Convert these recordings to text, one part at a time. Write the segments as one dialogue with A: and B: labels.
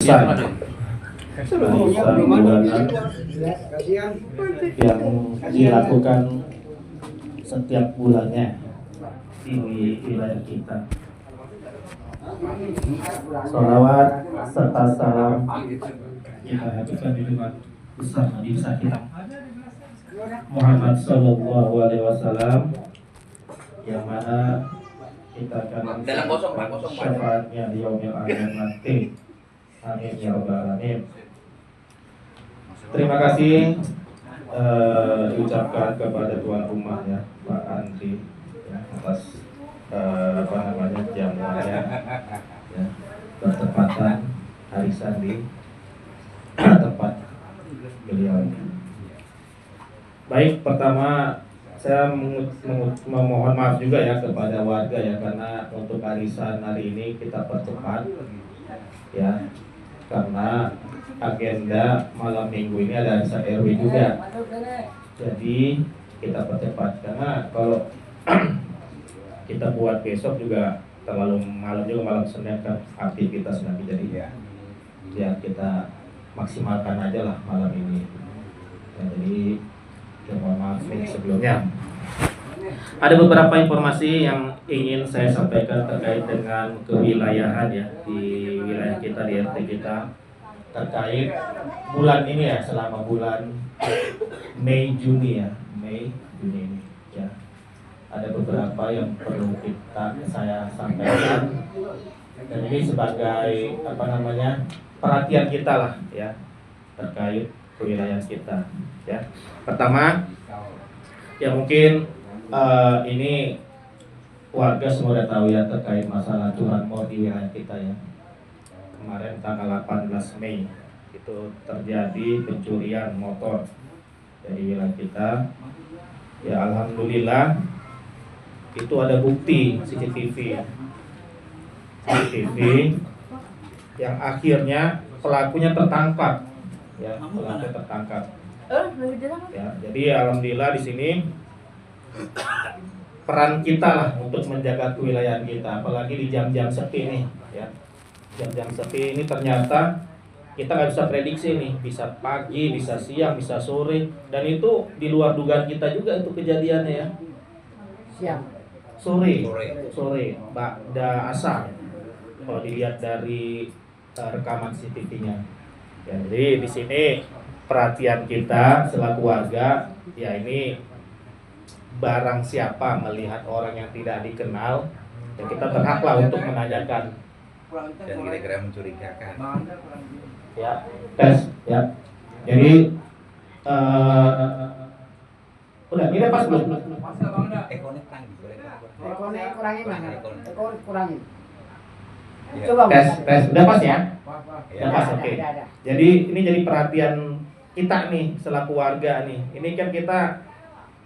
A: arisan bulanan yang dilakukan setiap bulannya di wilayah kita. Sholawat serta salam kita haturkan di rumah besar Nabi besar kita Muhammad Sallallahu Alaihi Wasallam, yang mana kita akan syafaatnya di yaumil akhir nanti. Amin ya rabbal alamin. Terima kasih diucapkan kepada tuan rumah ya, Pak Andri ya, atas jamuannya ya, bertepatan arisan di tempat beliau. Baik, pertama saya memohon maaf juga ya kepada warga ya, karena untuk arisan hari ini kita percepat ya, karena agenda malam minggu ini ada arisan RW juga. Jadi kita percepat, karena kalau kita buat besok juga terlalu malam juga, malam Senin kan aktivitas nanti, jadi ya kita maksimalkan aja lah malam ini ya, jadi ya mohon maaf sebelumnya. Ada beberapa informasi yang ingin saya sampaikan terkait dengan kewilayahan ya di wilayah kita, di RT kita, terkait bulan ini ya, selama bulan Mei Juni ya, Mei Juni ini ya. Ada beberapa yang perlu saya sampaikan, dan ini sebagai perhatian kita lah ya terkait kewilayahan kita ya. Pertama ya, mungkin ini warga semua udah tahu ya terkait masalah curanmor di wilayah kita ya. Kemarin tanggal 18 Mei itu terjadi pencurian motor dari wilayah kita ya. Alhamdulillah itu ada bukti CCTV yang akhirnya pelakunya tertangkap ya, pelakunya tertangkap ya. Jadi alhamdulillah di sini peran kita lah untuk menjaga kewilayahan kita, apalagi di jam-jam sepi nih ya. Jam-jam sepi ini ternyata kita nggak bisa prediksi nih, bisa pagi, bisa siang, bisa sore, dan itu di luar dugaan kita juga itu kejadiannya ya. Siang, sore, ba'da asar kalau dilihat dari rekaman CCTV-nya. Ya, jadi di sini perhatian kita selaku warga ya, ini barang siapa melihat orang yang tidak dikenal ya, kita berhaklah untuk menanyakan
B: dan kira-kira mencurigakan
A: ya, tes ya. Jadi udah ini pas belum?
C: Kurangin.
A: Coba tes udah pas ya? Udah pas, oke. Jadi ini jadi perhatian kita nih selaku warga nih. Ini kan kita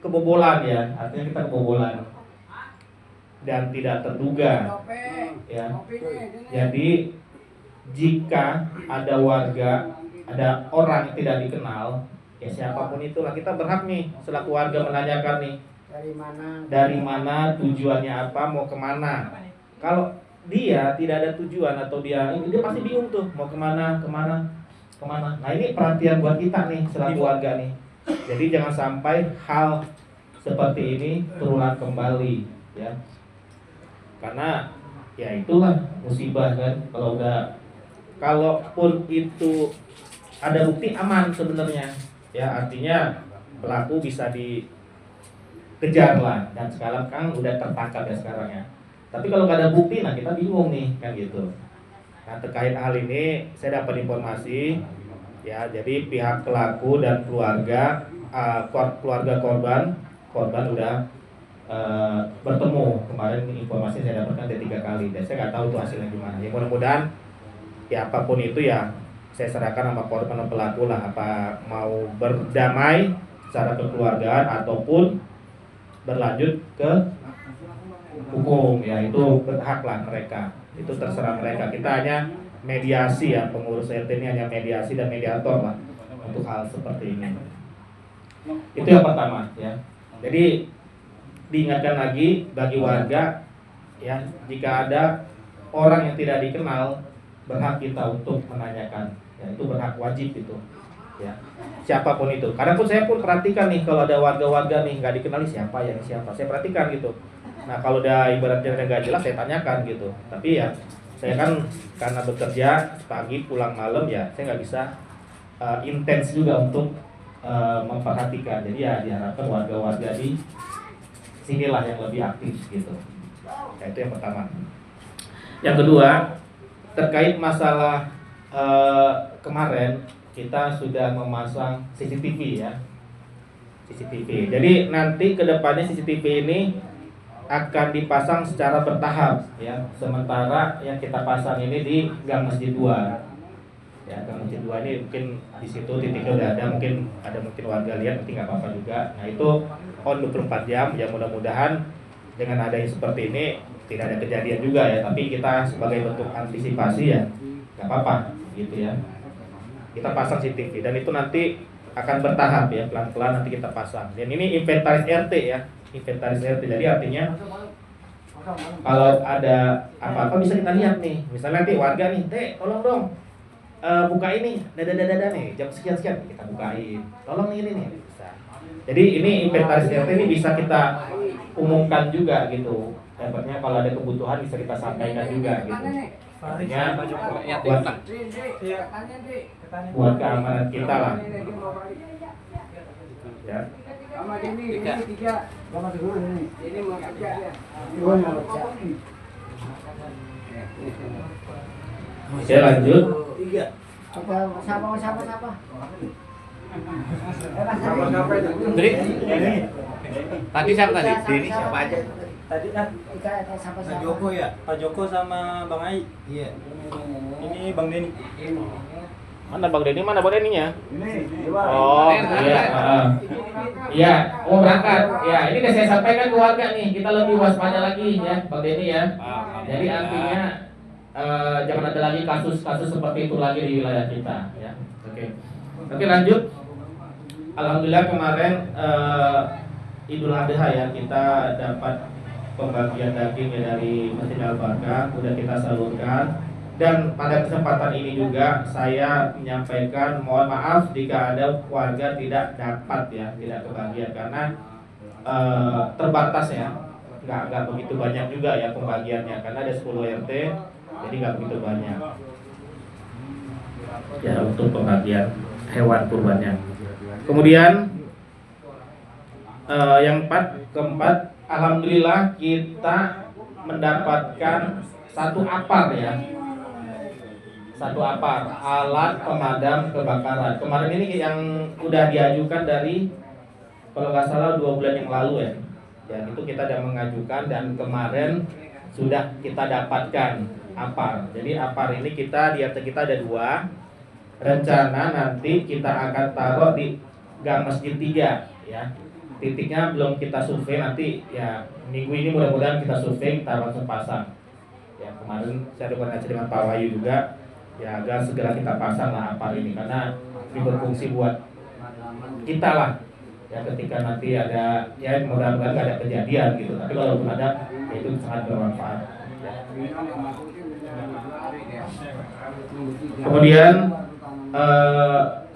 A: kebobolan ya, artinya kita kebobolan dan tidak terduga ya. Jadi jika ada warga, ada orang yang tidak dikenal ya, siapapun itulah, kita berhak nih selaku warga menanyakan nih dari mana, tujuannya apa, mau kemana. Kalau dia tidak ada tujuan atau dia pasti bingung tuh mau kemana. Nah ini perhatian buat kita nih selaku warga nih. Jadi jangan sampai hal seperti ini terulang kembali ya, karena ya itulah musibah kan. Kalaupun itu ada bukti aman sebenarnya ya, artinya pelaku bisa dikejar lah, dan sekarang kan udah tertangkap ya sekarang ya. Tapi kalau nggak ada bukti, nah kita bingung nih kan gitu. Nah terkait hal ini saya dapat informasi ya, jadi pihak pelaku dan keluarga korban udah bertemu. Kemarin informasi saya dapatkan ada 3 kali, dan saya nggak tahu tuh hasilnya gimana ya. Mudah-mudahan ya apapun itu ya saya serahkan sama korban dan pelaku lah, apa mau berdamai secara kekeluargaan ataupun berlanjut ke hukum ya, itu berhak lah mereka, itu terserah mereka. Kita hanya mediasi ya, pengurus RT ini hanya mediasi dan mediator lah untuk hal seperti ini. Itu yang pertama ya. Jadi diingatkan lagi bagi warga ya, jika ada orang yang tidak dikenal berhak kita untuk menanyakan. Ya, itu berhak wajib itu. Ya, siapapun itu. Kadang pun saya pun perhatikan nih kalau ada warga-warga nih nggak dikenali siapa ya siapa. Saya perhatikan gitu. Nah kalau udah ibaratnya nggak jelas saya tanyakan gitu. Tapi ya saya kan karena bekerja pagi pulang malam ya saya nggak bisa intens juga untuk memperhatikan. Jadi ya diharapkan warga-warga di sinilah yang lebih aktif gitu. Nah, itu yang pertama. Yang kedua terkait masalah kemarin kita sudah memasang CCTV ya. CCTV. Jadi nanti kedepannya CCTV ini akan dipasang secara bertahap ya. Sementara yang kita pasang ini di Gang Masjid 2. Ya, Gang Masjid 2 ini mungkin di situ titiknya udah ada, mungkin warga lihat nanti nggak apa-apa juga. Nah, itu on 24 jam ya, mudah-mudahan dengan adanya seperti ini tidak ada kejadian juga ya, tapi kita sebagai bentuk antisipasi ya nggak apa-apa gitu ya. Kita pasang CCTV dan itu nanti akan bertahap ya, pelan-pelan nanti kita pasang. Dan ini inventaris RT ya, inventaris RT. Jadi artinya kalau ada apa-apa bisa kita lihat nih. Misalnya nanti warga nih, tolong dong buka ini, dada nih, jam sekian kita bukain. Tolong ini nih bisa. Jadi ini inventaris RT ini bisa kita umumkan juga gitu. Dapatnya kalau ada kebutuhan bisa kita sampaikan juga gitu. Artinya buat keamanan kita lah. Ya. Oke, lanjut.
C: Siapa?
B: Dri. Tadi siapa tadi? Dini siapa aja?
C: Tadi
D: Pak Joko ya? Pak Joko sama Bang Ai.
B: Iya.
D: Ini Bang Denny.
A: Mana Bang Denny? Mana Bang Denny-nya?
C: Ini.
A: Oh, iya. Iya, mau berangkat. Ya, ini udah saya sampaikan ke warga nih. Kita lebih waspada lagi ya, Bang Denny ya. Jadi artinya jangan ada lagi kasus-kasus seperti itu lagi di wilayah kita ya. Oke, lanjut. Alhamdulillah kemarin Idul Adha ya, kita dapat pembagian daging ya dari Masjid Al-Barkah, udah kita salurkan. Dan pada kesempatan ini juga saya menyampaikan mohon maaf jika ada warga tidak dapat ya, tidak kebagian karena terbatas ya, nggak begitu banyak juga ya pembagiannya karena ada 10 RT, jadi nggak begitu banyak ya untuk pembagian hewan kurbannya. Kemudian yang keempat, alhamdulillah kita mendapatkan satu APAR ya. Satu APAR, alat pemadam kebakaran. Kemarin ini yang udah diajukan dari kalau nggak salah 2 bulan yang lalu ya. Ya itu kita sudah mengajukan dan kemarin sudah kita dapatkan APAR. Jadi APAR ini di RT kita ada 2. Rencana nanti kita akan taruh di Gang Masjid 3 ya. Titiknya belum kita survei, nanti ya minggu ini mudah-mudahan kita survei, kita langsung pasang. Ya kemarin saya koordinasi dengan Pak Wahyu juga, ya agar segera kita pasang lah APAR ini karena ini berfungsi buat kita lah. Ya ketika nanti ada, ya mudah-mudahan nggak ada kejadian gitu. Tapi kalau ada, ya itu sangat bermanfaat. Ya. Kemudian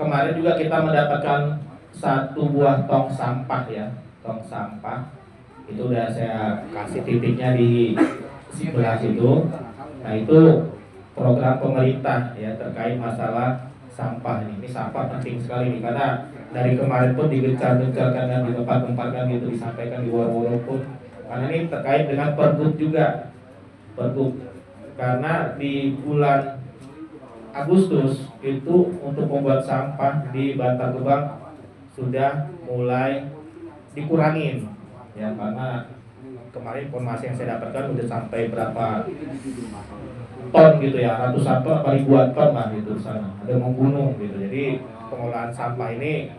A: kemarin juga kita mendapatkan 1 buah tong sampah ya, tong sampah itu udah saya kasih titiknya di sebelah situ. Nah itu program pemerintah ya terkait masalah sampah ini. Ini sampah penting sekali nih karena dari kemarin pun digencar-gencarkan dan ditempat-tempatkan gitu, disampaikan di war-war pun karena ini terkait dengan Pergub juga, Pergub karena di bulan Agustus itu untuk membuat sampah di Bantar Gebang sudah mulai dikurangin ya karena kemarin informasi yang saya dapatkan udah sampai berapa ton gitu ya, ratusan ton atau ribuan ton lah gitu sana, ada menggunung gitu. Jadi pengolahan sampah ini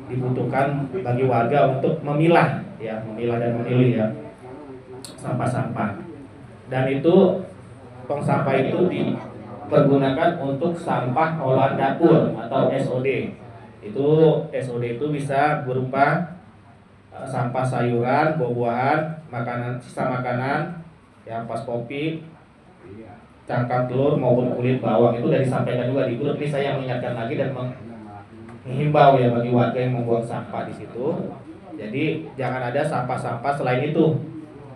A: dibutuhkan bagi warga untuk memilah ya, memilah dan memilih ya sampah-sampah. Dan itu tong sampah itu dipergunakan untuk sampah olahan dapur atau SOD. SOD itu bisa berupa sampah sayuran, buah-buahan, makanan, sisa makanan, ya ampas kopi, cangkang telur maupun kulit bawang itu sudah disampaikan juga di grup. Ini saya mengingatkan lagi dan menghimbau ya bagi warga yang membuang sampah di situ. Jadi jangan ada sampah-sampah selain itu.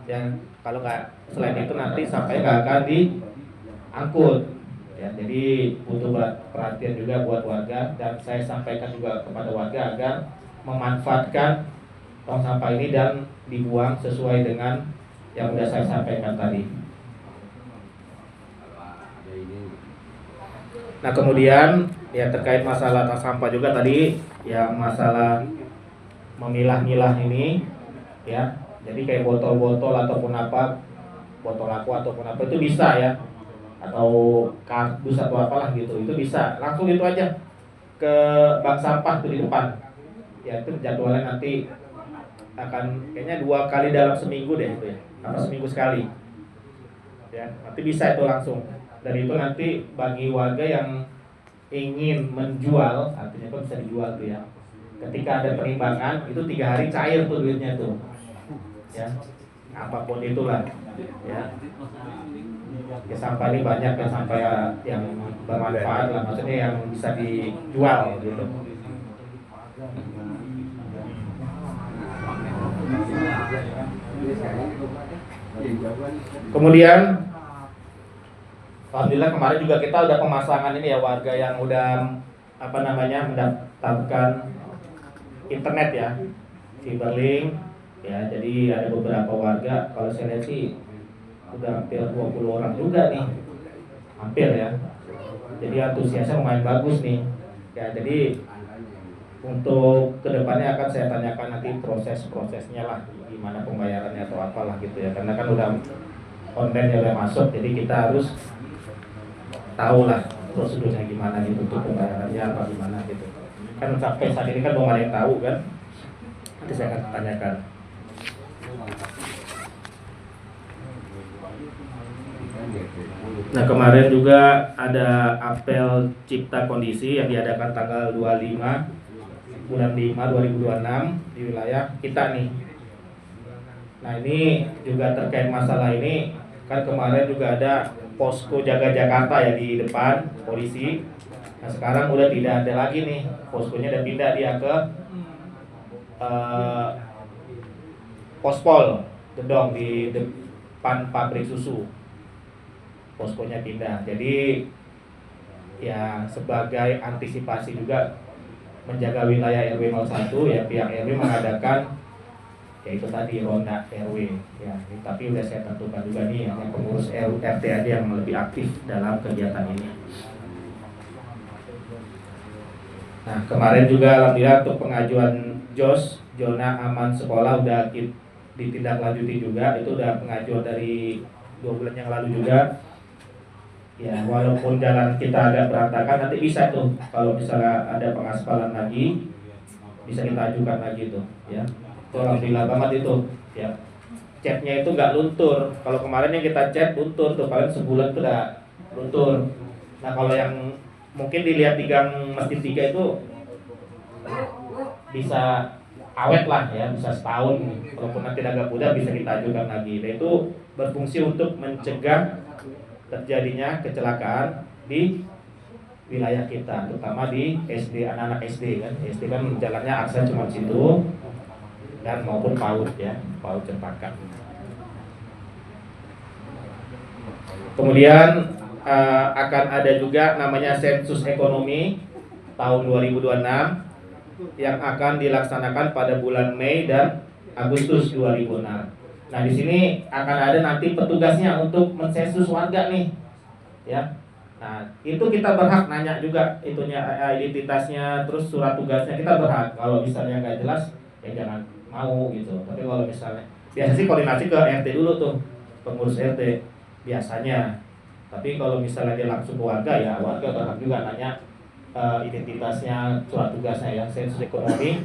A: Yang kalau nggak selain itu nanti sampahnya nggak akan diangkut. Ya, jadi butuh perhatian juga buat warga, dan saya sampaikan juga kepada warga agar memanfaatkan tong sampah ini dan dibuang sesuai dengan yang sudah saya sampaikan tadi. Nah kemudian ya terkait masalah tong sampah juga tadi, yang masalah memilah-milah ini ya. Jadi kayak botol-botol ataupun apa, botol aqua ataupun apa itu bisa ya, atau kardus atau apalah gitu, itu bisa langsung itu aja ke bank sampah tuh di depan. Ya itu jadwalnya nanti akan kayaknya 2 kali dalam seminggu deh itu ya, apa seminggu sekali. Ya nanti bisa itu langsung. Dan itu nanti bagi warga yang ingin menjual, artinya kok bisa dijual tuh ya. Ketika ada perimbangan itu 3 hari cair tuh duitnya tuh. Ya, apapun itulah. Ya. Ya sampah ini banyak ya, sampah yang bermanfaat lah, maksudnya yang bisa dijual gitu. Kemudian alhamdulillah kemarin juga kita udah pemasangan ini ya, warga yang udah mendaftarkan internet ya, Fiberlink ya. Jadi ada beberapa warga, kalau saya lihat sih udah hampir 20 orang juga nih, hampir ya. Jadi antusiasnya lumayan bagus nih ya. Jadi untuk kedepannya akan saya tanyakan nanti proses-prosesnya lah, gimana pembayarannya atau apalah gitu ya, karena kan udah online ya, udah masuk, jadi kita harus tahu lah prosedurnya gimana gitu, untuk pembayarannya apa gimana gitu. Kan sampai saat ini kan belum ada yang tahu kan, nanti saya akan tanyakan. Nah kemarin juga ada apel cipta kondisi yang diadakan tanggal 25 bulan 5 2026 di wilayah kita nih. Nah ini juga terkait masalah ini, kan kemarin juga ada posko jaga Jakarta ya di depan polisi. Nah sekarang udah tidak ada lagi nih, poskonya udah pindah dia ke Pospol Gedong di depan pabrik susu. Poskonya pindah. Jadi ya sebagai antisipasi juga menjaga wilayah RW 01 ya, pihak RW mengadakan ya itu tadi ronda RW ya. Tapi udah saya tentukan juga nih yang pengurus RT aja yang lebih aktif dalam kegiatan ini. Nah kemarin juga alhamdulillah untuk pengajuan JOS, zona aman sekolah, udah ditindaklanjuti juga. Itu udah pengajuan dari 2 bulan yang lalu juga. Ya walaupun jalan kita agak berantakan, nanti bisa tuh kalau misalnya ada pengaspalan lagi bisa kita ajukan lagi tuh ya. Itu alhamdulillah banget itu ya. Catnya itu nggak luntur. Kalau kemarin yang kita cat luntur tuh, paling sebulan tuh udah luntur. Nah kalau yang mungkin dilihat di gang Masjid 3 itu bisa awet lah ya, bisa setahun. Walaupun nanti agak mudah bisa kita ajukan lagi. Dan itu berfungsi untuk mencegah terjadinya kecelakaan di wilayah kita, terutama di SD, anak-anak SD kan. SD kan jalannya akses cuma situ, dan maupun PAUD ya, PAUD Cempaka. Kemudian akan ada juga namanya sensus ekonomi tahun 2026 yang akan dilaksanakan pada bulan Mei dan Agustus 2006. Nah di sini akan ada nanti petugasnya untuk mensensus warga nih, ya. Nah itu kita berhak nanya juga itunya, identitasnya, terus surat tugasnya kita berhak. Kalau misalnya nggak jelas, ya jangan mau gitu. Tapi kalau misalnya biasanya sih koordinasi ke RT dulu tuh, pengurus RT biasanya. Tapi kalau misalnya dia langsung ke warga, ya warga berhak juga nanya identitasnya, surat tugasnya ya, sensus ekonomi.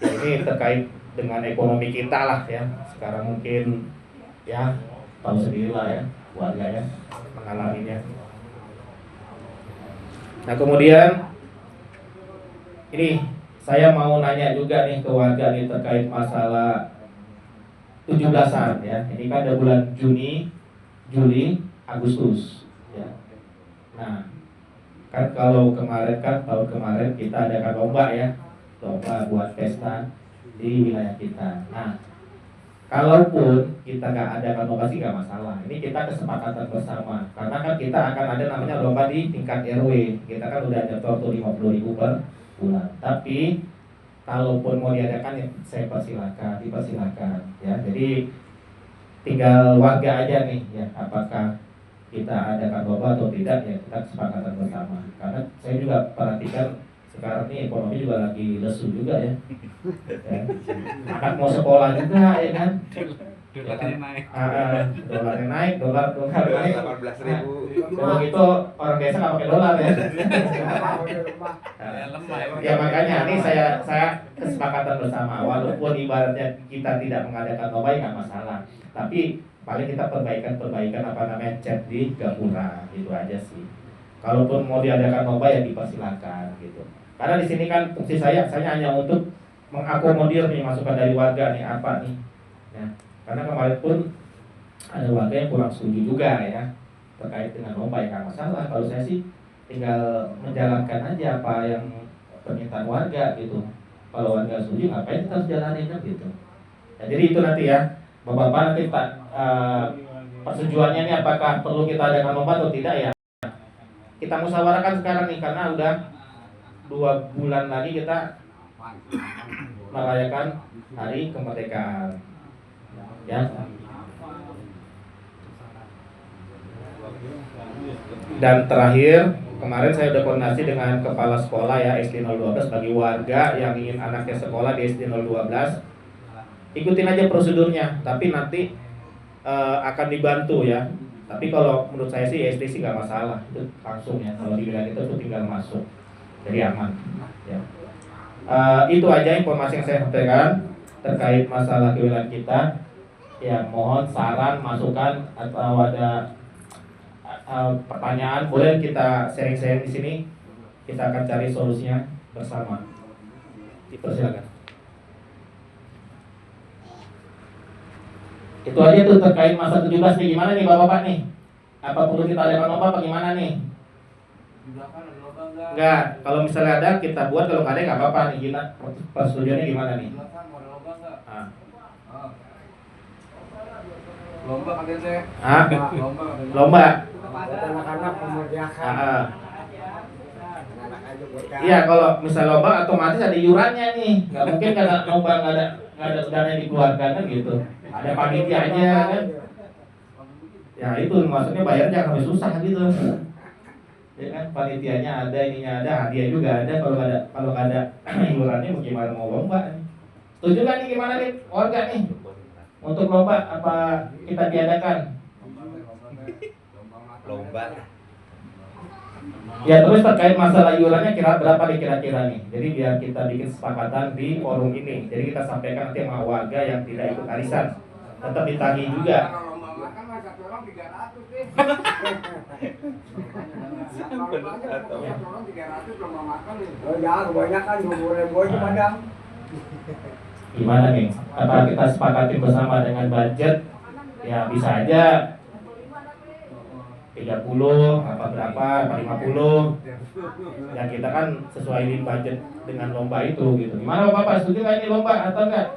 A: Ya, ini terkait dengan ekonomi kita lah ya. Sekarang mungkin ya tahu sendiri lah ya warga ya mengalaminya. Nah kemudian ini saya mau nanya juga nih ke warga nih terkait masalah 17-an ya. Ini kan ada bulan Juni, Juli, Agustus. Nah, kan kalau kemarin kan tahun kemarin kita adakan lomba ya, lomba buat pesta di wilayah kita. Nah, kalaupun kita nggak adakan lomba sih nggak masalah. Ini kita kesepakatan bersama. Karena kan kita akan ada namanya lomba di tingkat RW. Kita kan udah nyetor tuh 50.000 per bulan. Tapi kalaupun mau diadakan ya saya dipersilakan ya. Jadi tinggal warga aja nih ya, apakah kita adakan lomba atau tidak ya, kita kesepakatan bersama. Karena saya juga perhatikan sekarang nih ekonomi juga lagi lesu juga ya. Ya. Anak mau sekolah juga ya kan.
B: Dolarnya naik.
A: Dolarnya naik, dolar naik.
C: 18.000.
A: Kalau gitu orang desa nggak pakai dolar ya.
B: Ya, lemah ya.
A: Ya makanya ini saya kesepakatan bersama. Walaupun ibaratnya kita tidak mengadakan lomba ya nggak masalah. Tapi paling kita perbaikan apa namanya chat di Gapura itu aja sih. Kalaupun mau diadakan lomba ya dipersilakan gitu. Karena di sini kan fungsi saya hanya untuk mengakomodir nih masukan dari warga nih apa nih. Ya. Karena kemarin pun ada warga yang kurang setuju juga ya terkait dengan lomba ya nggak masalah. Kalau saya sih tinggal menjalankan aja apa yang permintaan warga gitu. Kalau warga setuju ngapain kita harus jalanin kan gitu. Ya, jadi itu nanti ya Bapak-bapak nanti Pak persetujuannya ini apakah perlu kita adakan lomba atau tidak ya. Kita musyawarahkan sekarang nih karena udah 2 bulan lagi kita merayakan hari kemerdekaan. Ya. Dan terakhir kemarin saya udah koordinasi dengan kepala sekolah ya SD 012 bagi warga yang ingin anaknya sekolah di SD 012 ikutin aja prosedurnya, tapi nanti akan dibantu ya. Tapi kalau menurut saya sih SD sih nggak masalah, itu langsung ya kalau di wilayah itu tinggal masuk, jadi aman. Ya. Itu aja informasi yang saya sampaikan terkait masalah kewilayahan kita. Ya mohon saran, masukan atau ada pertanyaan boleh kita sharing-sharing di sini. Kita akan cari solusinya bersama. Dipersilakan. Itu aja tuh terkait masa 17 nih, gimana nih Bapak-bapak nih? Apa perlu kita adakan lomba apa gimana nih? Enggak, kalau misalnya ada kita buat, kalau nggak ada nggak apa-apa nih. Kita persetujuannya gimana nih? Ah.
C: Lomba kalian saya.
A: Ah? Lomba.
E: Anak-anak memeriahkan.
A: Iya, kalau misal lomba otomatis ada iurannya nih. Nggak mungkin karena lomba nggak ada dana yang dikeluarkan kan gitu. Ada panitianya kan. Ya itu maksudnya bayarnya kami susah gitu. Ya kan panitianya ada, ininya ada, hadiah juga ada. Kalau nggak ada iurannya gimana mau lomba? Setuju kan nih gimana nih warga nih? Untuk lomba apa kita tiadakan?
C: Lomba.
A: Ya terus terkait masalah iurannya berapa nih kira-kira nih. Jadi biar kita bikin kesepakatan di forum ini. Jadi kita sampaikan nanti sama warga yang tidak ikut arisan tetap ditagih juga.
E: Oh ya, kebanyakan 20.000 aja padang.
A: Gimana nih? Apa kita sepakatin bersama dengan budget? Ya bisa aja 30 apa berapa, apa 50. Ya kita kan sesuaiin budget dengan lomba itu gitu. Gimana Bapak, setuju nggak ini lomba atau enggak?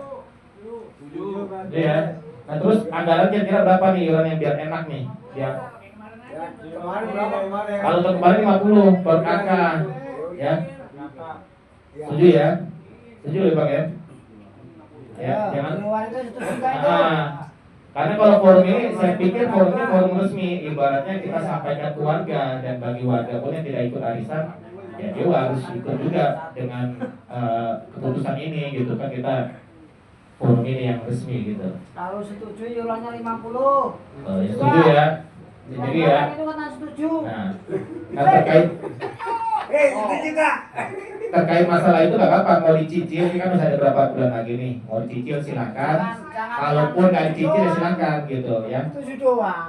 A: Setuju. Ya. Nah terus anggaran kira-kira berapa nih iuran yang biar enak nih? Ya.
E: Kemarin berapa kemarin?
A: Kalau tahun kemarin 50 per kakak. Ya. Setuju ya? Setuju ya Bang ya? Ya, jangan. Karena kalau forum ini, saya pikir forum ini forum resmi, ibaratnya kita sampaikan ke warga, dan bagi warga pun yang tidak ikut arisan, ya dia harus ikut juga dengan keputusan ini gitu kan, kita forum ini yang resmi gitu.
E: Kalau setuju iurannya 50.
A: Ya setuju ya. Jadi ya.
E: Itu kan setuju.
A: Nah terkait terkait masalah itu nggak apa-apa, mau dicicil, ini kan masih ada berapa bulan lagi nih, mau dicicil silakan. Kalaupun nggak dicicil ya silakan gitu ya.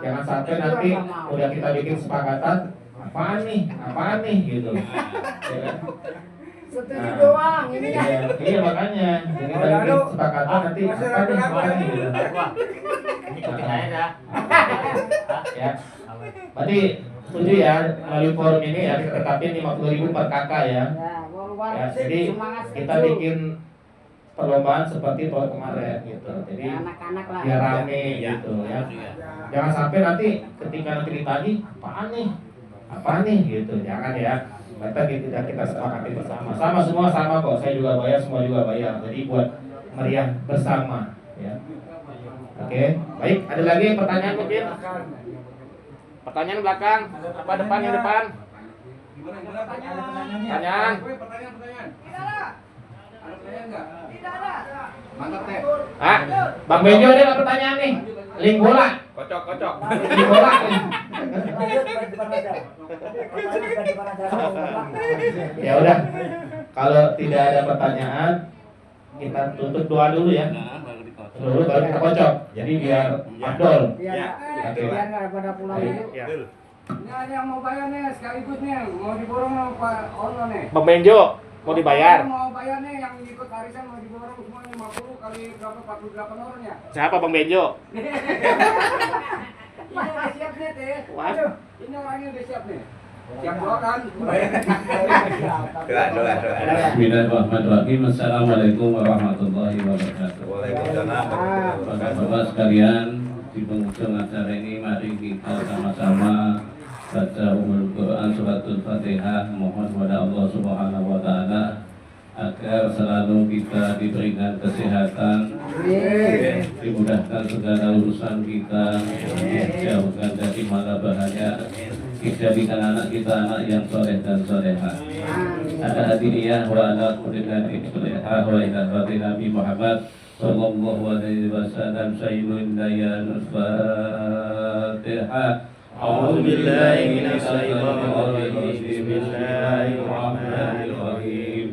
A: Jangan sampai nanti udah kita bikin kesepakatan apaan nih gitu. Ya kan?
E: Setuju doang ini ya.
A: Iya makanya ini kita bikin kesepakatan nanti apa nih gitu.
B: Ini kopi saya dah.
A: Ya. Berarti setuju ya melalui forum ini ya kita tetapin 50.000 per kakak ya. Ya, jadi kita bikin perlombaan seperti tahun kemarin gitu. Jadi
F: anak-anak lah.
A: biar rame gitu ya. Jangan sampai nanti ketika nanti ditagi apaan nih gitu. Jangan ya. Kita sepakati bersama. Sama semua sama kok. Saya juga bayar, semua juga bayar. Jadi buat meriah bersama ya. Oke, baik. Ada lagi pertanyaan mungkin? Pertanyaan belakang, apa depan yang depan?
C: Gimana?
A: Pertanyaan.
C: Pertanyaan. Tidak ada. Ada pertanyaan nggak? Tidak ada. Mantap teh.
A: Ah, Bang Benjo ada nggak pertanyaan nih? Link bola.
B: Kocok.
A: Link bola. Ya udah. Kalau tidak ada pertanyaan, kita tutup doa dulu ya. Dulu baru kita kocok. Jadi biar afdol. Oke.
F: Biar nggak pada pulang itu.
A: Ya.
C: Ini ada yang mau bayar nih sekaligus nih. Mau diborong sama Pak Ono nih.
A: Bang Benjo mau dibayar.
C: Mau bayar nih yang ikut arisan mau diborong semua 50 kali berapa 48 orang ya.
A: Siapa Bang Benjo?
C: Ini udah siap nih teh.
A: Waduh.
C: Ini orangnya udah siap nih. Siap doa kan?
B: Doa.
G: Bismillahirrahmanirrahim. Assalamualaikum warahmatullahi wabarakatuh.
B: Waalaikumsalam.
G: Bapak-bapak sekalian, di penghujung acara ini mari kita sama-sama baca Ummul Quran suratul Fatihah. Mohon kepada Allah Subhanahu wa taala agar selalu kita diberikan kesehatan, dimudahkan segala urusan kita, dijauhkan dari mara bahaya, dijadikan anak kita anak yang soleh dan solehah. Ada hadiniyah wa ala kulli nabi solehah wa ila Nabi Muhammad sallallahu alaihi wasallam. Sayyidul dayan Fatihah. A'udzu billahi minasy syaithanir rajim. Bismillahirrahmanirrahim.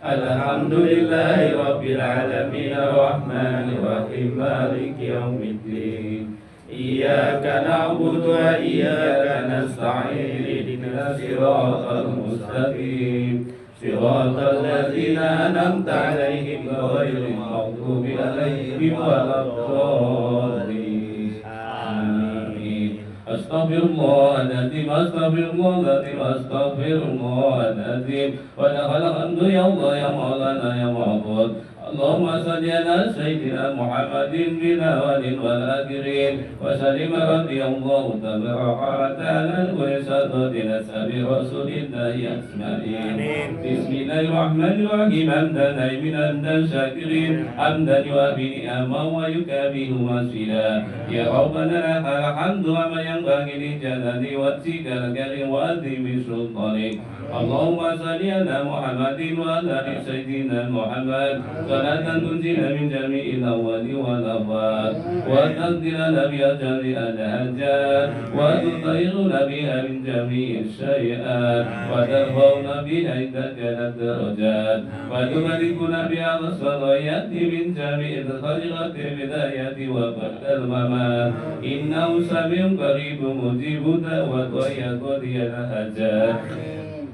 G: Alhamdulillahi rabbil alamin arrahmanir rahim maliki yaumiddin. Iyyaka na'budu wa iyyaka nasta'in. Ihdinas siratal mustaqim. Siratal ladzina an'amta 'alaihim ghairil maghdubi 'alaihim waladdallin. Amin. Astaghfirullahaladzim, astaghfirullahaladzim, astaghfirullahaladzim. Wa lahal hamdu ya Allah ya Maulana ya Ma'bud. Allahumma salli ala Sayyidina Muhammadin bil awwalin wal akhirin wa sallim radhiyallahu tabaraka wa ta'ala wa sadaqina sabi rasulillahi ajma'in. Bismillahirrahmanirrahim. Hamdan naimin hamdan syakirin hamdan yuwafi ni'ama wa yukabihu masila. Ya Rabbana lakal hamdu wa ma yanbaghi li jalali wajhika al-karim wa azimi sultanik. Allahumma salli ala Muhammadin wa ala Sayyidina Muhammad. صلاة تنزل من جميع الأول والأخوات وتقدر بها جميع الحاجات وتطهرنا بها من جميع السيئات وترفعنا بها عندك الدرجات وتملكنا بها الصلاحيات من جميع الخيرات بداية وبعد الممات إنه سميع قريب مجيب دعوة ويقضي الحاجات.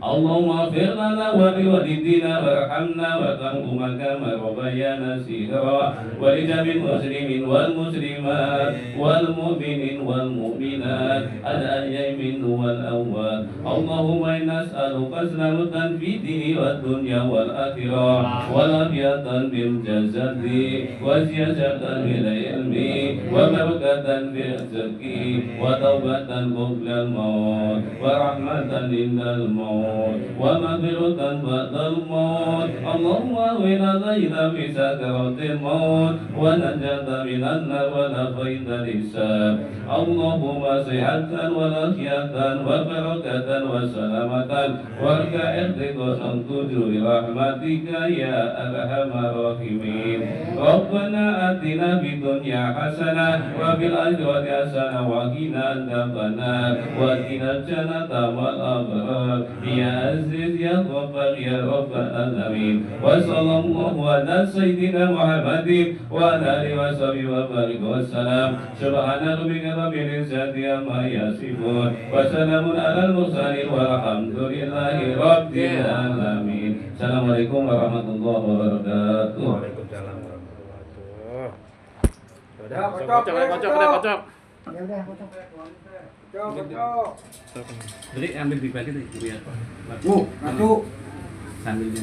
G: اللهم اغفر لنا ولوالدينا وارحمنا وارحمهما كما ربيانا صغارا ولجميع المسلمين والمسلمات والمؤمنين والمؤمنات الأحياء منهم والأموات. اللهم إنا نسألك سلامة في الدين والدنيا والآخرة والعافية بالجسد وزيادة في العلم وبركة في الرزق وتوبة قبل الموت ورحمة عند الموت ومغفرة بعد الموت. اللهم اهونا غير في سكرات الموت ونجاة من النار ولقيت الحساب. اللهم صحة والعافية وبركة وسلامة وكأرضك وسنتج برحمتك يا أرحم الراحمين. ربنا آتنا في الدنيا حسنة وفي الآخرة حسنة وقنا عذاب النار وقنا الجنة مع الأبرار يا عزيز يا غفار يا رب العالمين. وصلى الله على سيدنا محمد وعلى آله وصحبه وبارك وسلم. سبحان ربك رب العزة عما يصفون وسلام على المرسلين والحمد لله رب العالمين. Assalamualaikum warahmatullahi wabarakatuh.
B: Waalaikumsalam warahmatullahi wabarakatuh.
A: Kocok.
F: Ya udah foto.
E: Cok.
B: Jadi ambil di bagi tuh, Bu ya.
E: Ngatu.
B: Sambil